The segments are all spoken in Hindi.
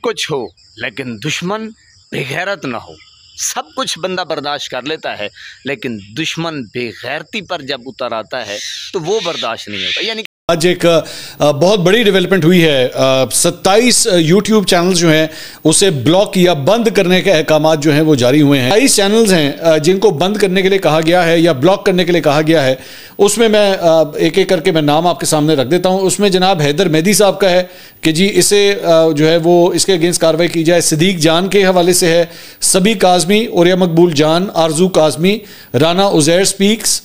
कुछ हो लेकिन दुश्मन बेगैरत ना हो। सब कुछ बंदा बर्दाश्त कर लेता है, लेकिन दुश्मन बेगैरती पर जब उतर आता है तो वो बर्दाश्त नहीं होता। यानी आज एक बहुत बड़ी डेवलपमेंट हुई है। 27 यूट्यूब चैनल्स जो हैं उसे ब्लॉक या बंद करने के अहकाम जो हैं वो जारी हुए हैं। 27 चैनल्स हैं जिनको बंद करने के लिए कहा गया है या ब्लॉक करने के लिए कहा गया है। उसमें मैं एक एक करके मैं नाम आपके सामने रख देता हूं। उसमें जनाब हैदर मेहदी साहब का है कि जी इसे जो है वो इसके अगेंस्ट कार्रवाई की जाए। सिद्दीक जान के हवाले से है, सबी काजमी, ओरिया मकबूल जान, आरजू काजमी, राना उजैर स्पीक्स,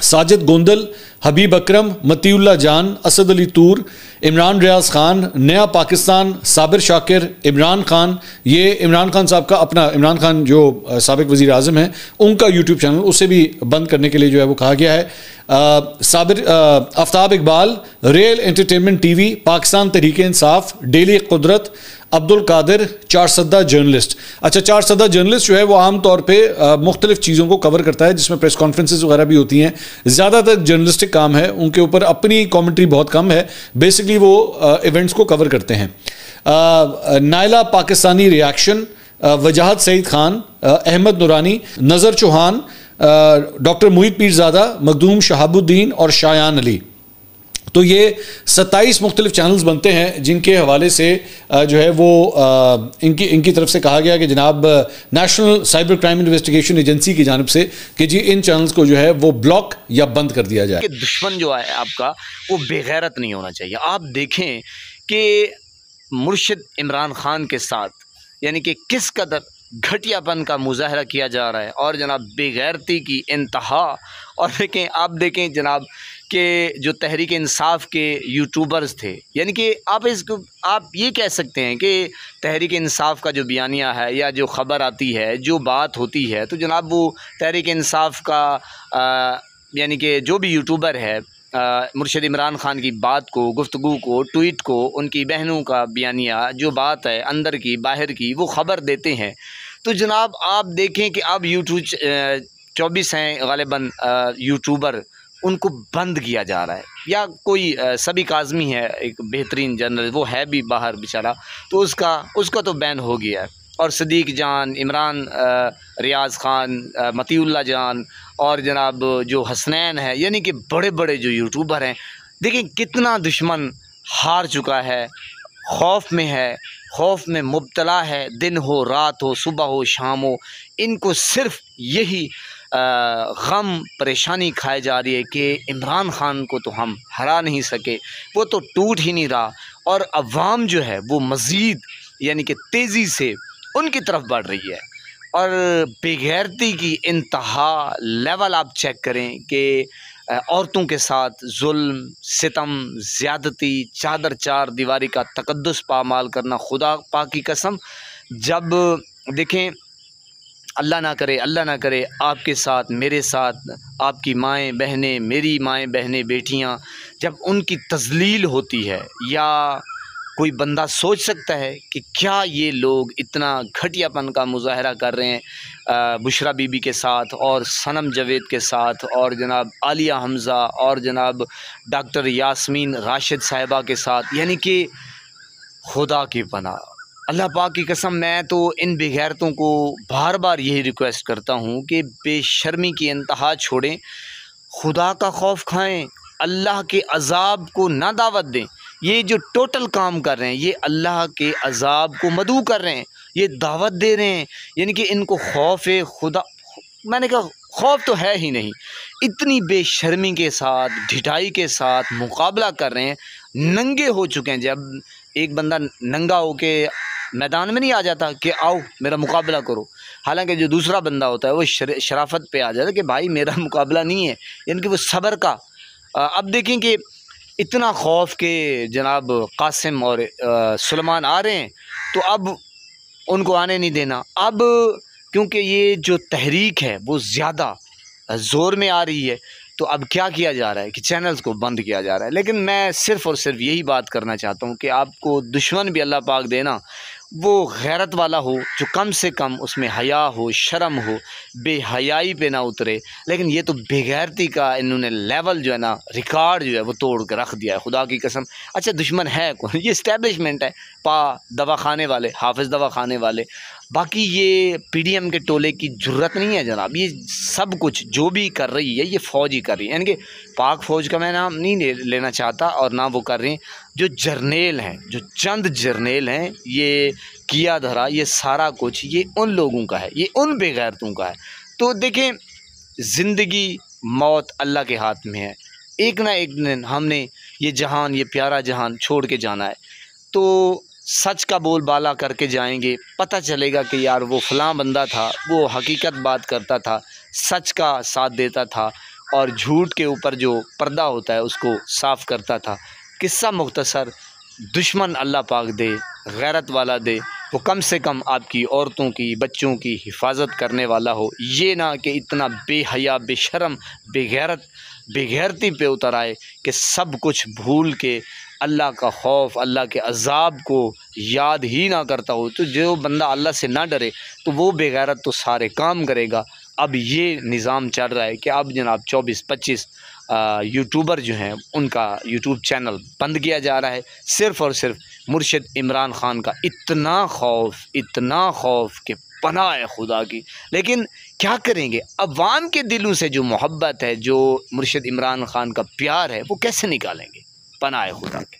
साजिद गोंदल, हबीब अकरम, मतीउल्ला जान, असद अली तूर, इमरान रियाज खान, नया पाकिस्तान, साबिर शाकिर, इमरान खान। ये इमरान खान साहब का अपना, इमरान खान जो साबिक वज़ीर आज़म हैं उनका यूट्यूब चैनल, उसे भी बंद करने के लिए जो है वो कहा गया है। Sabir Aftab Iqbal, real entertainment TV, Pakistan Tehreek Insaf, daily Qudrat, Abdul Qadir, चार सद्दा जर्नलिस्ट। अच्छा, चार सद्दा जर्नलिस्ट जो है वो आम तौर पे मुख्तलिफ चीज़ों को कवर करता है, जिसमें प्रेस कॉन्फ्रेंसेज वगैरह भी होती हैं। ज़्यादातर जर्नलिस्टिक काम है, उनके ऊपर अपनी कॉमेंट्री बहुत कम है। बेसिकली वो इवेंट्स को कवर करते हैं। नायला पाकिस्तानी रिएक्शन, वजाहत सईद खान, अहमद नूरानी, नज़र चौहान, डॉक्टर मुहित पीरज़ादा, मखदूम शहाबुद्दीन और शायान अली। तो ये 27 मुख्तलिफ चैनल्स बनते हैं जिनके हवाले से जो है वो इनकी तरफ से कहा गया कि जनाब national cyber crime investigation agency की जानिब से कि जी इन चैनल्स को जो है वो ब्लॉक या बंद कर दिया जाए। कि दुश्मन जो है आपका वो बेगैरत नहीं होना चाहिए। आप देखें कि मुर्शिद इमरान खान के साथ यानी कि किस कदर घटियापन का मुजाहरा किया जा रहा है और जनाब बेगैरती की इंतहा। और देखें, आप देखें जनाब कि जो तहरीक इंसाफ के यूट्यूबर्स थे, यानी कि आप ये कह सकते हैं कि तहरीक इंसाफ का जो बयानिया है या जो ख़बर आती है, जो बात होती है, तो जनाब वो तहरीक इंसाफ का यानी कि जो भी यूट्यूबर है मुर्शिद इमरान खान की बात को, गुफ्तगू को, ट्वीट को, उनकी बहनों का बयानिया, जो बात है अंदर की बाहर की, वो ख़बर देते हैं। तो जनाब आप देखें कि अब यूट्यूब 24 हैं गालिबन यूट्यूबर, उनको बंद किया जा रहा है। या कोई सबी काज़मी है एक बेहतरीन जर्नलिस्ट, वो है भी बाहर बेचारा, तो उसका तो बैन हो गया है। और सिद्दीक जान, इमरान रियाज खान, मतीउल्ला जान और जनाब जो हसनैन है, यानी कि बड़े बड़े जो यूट्यूबर हैं, देखें कितना दुश्मन हार चुका है, खौफ में है, खौफ में मुब्तला है। दिन हो, रात हो, सुबह हो, शाम हो, इनको सिर्फ यही गम परेशानी खाई जा रही है कि इमरान खान को तो हम हरा नहीं सके, वो तो टूट ही नहीं रहा। और अवाम जो है वो मज़ीद यानी कि तेज़ी से उनकी तरफ बढ़ रही है। और बेगैरती की इंतहा लेवल आप चेक करें कि औरतों के साथ जुल्म, सितम, ज़्यादती, चादर चार दीवारी का तकद्दुस पामाल करना। खुदा पाक की कसम, जब देखें अल्लाह ना करे आपके साथ, मेरे साथ, आपकी माएँ बहनें, मेरी माएँ बहनें, बेटियां, जब उनकी तज़लील होती है, या कोई बंदा सोच सकता है कि क्या ये लोग इतना घटियापन का मुजाहरा कर रहे हैं बुशरा बीबी के साथ और सनम जावेद के साथ और जनाब आलिया हमज़ा और जनाब डॉक्टर यास्मीन राशिद साहिबा के साथ। यानी कि खुदा की पनाह, अल्लाह पाक की कसम, मैं तो इन बेगैरतों को बार बार यही रिक्वेस्ट करता हूँ कि बेशर्मी की इंतहा छोड़ें, खुदा का खौफ खाएं, अल्लाह के अज़ाब को ना दावत दें। ये जो टोटल काम कर रहे हैं, ये अल्लाह के अज़ाब को मदऊ कर रहे हैं, ये दावत दे रहे हैं। यानी कि इनको खौफ है खुदा, मैंने कहा खौफ तो है ही नहीं। इतनी बेशर्मी के साथ, ढिठाई के साथ मुकाबला कर रहे हैं, नंगे हो चुके हैं। जब एक बंदा नंगा हो के मैदान में नहीं आ जाता कि आओ मेरा मुकाबला करो, हालांकि जो दूसरा बंदा होता है वो शराफत पे आ जाता है कि भाई मेरा मुकाबला नहीं है, यानी कि वो सब्र का। अब देखें कि इतना खौफ के जनाब कासिम और सुलेमान आ रहे हैं, तो अब उनको आने नहीं देना। अब क्योंकि ये जो तहरीक है वो ज़्यादा ज़ोर में आ रही है, तो अब क्या किया जा रहा है कि चैनल्स को बंद किया जा रहा है। लेकिन मैं सिर्फ़ और सिर्फ यही बात करना चाहता हूँ कि आपको दुश्मन भी अल्लाह पाक देना, वो गैरत वाला हो, जो कम से कम उसमें हया हो, शर्म हो, बेहयाई पे ना उतरे। लेकिन ये तो बेगैरती का इन्होंने लेवल जो है ना, रिकॉर्ड जो है वो तोड़ कर रख दिया है, खुदा की कसम। अच्छा दुश्मन है कौन? ये इस्टेब्लिशमेंट है, दवाखाने वाले, हाफिज़ दवाखाने वाले। बाकी ये पीडीएम के टोले की ज़रूरत नहीं है जनाब। ये सब कुछ जो भी कर रही है ये फ़ौज ही कर रही है, यानी कि पाक फ़ौज का मैं नाम नहीं लेना चाहता, और ना वो कर रही हैं। जो जर्नेल हैं, जो चंद जर्नेल हैं, ये किया धरा, ये सारा कुछ ये उन लोगों का है, ये उन बेगैरतों का है। तो देखें, ज़िंदगी मौत अल्लाह के हाथ में है। एक ना एक दिन हमने ये जहान, ये प्यारा जहान छोड़ के जाना है। तो सच का बोलबाला करके जाएंगे, पता चलेगा कि यार वो फ़लाँ बंदा था, वो हकीकत बात करता था, सच का साथ देता था, और झूठ के ऊपर जो पर्दा होता है उसको साफ़ करता था। किस्सा मुख्तसर, दुश्मन अल्लाह पाक दे, गैरत वाला दे, वो कम से कम आपकी औरतों की, बच्चों की हिफाजत करने वाला हो। ये ना कि इतना बेहया, बेशर्म, बेगैरती पे उतर आए कि सब कुछ भूल के अल्लाह का खौफ, अल्लाह के अज़ाब को याद ही ना करता हो। तो जो बंदा अल्लाह से ना डरे तो वो बेगैरत तो सारे काम करेगा। अब ये निज़ाम चल रहा है कि अब जनाब 24-25 यूट्यूबर जो हैं उनका यूट्यूब चैनल बंद किया जा रहा है, सिर्फ़ और सिर्फ मुर्शिद इमरान ख़ान का इतना खौफ कि पनाह है खुदा की। लेकिन क्या करेंगे, अवाम के दिलों से जो मोहब्बत है, जो मुर्शिद इमरान ख़ान का प्यार है, वो कैसे निकालेंगे? पनाह है खुदा की।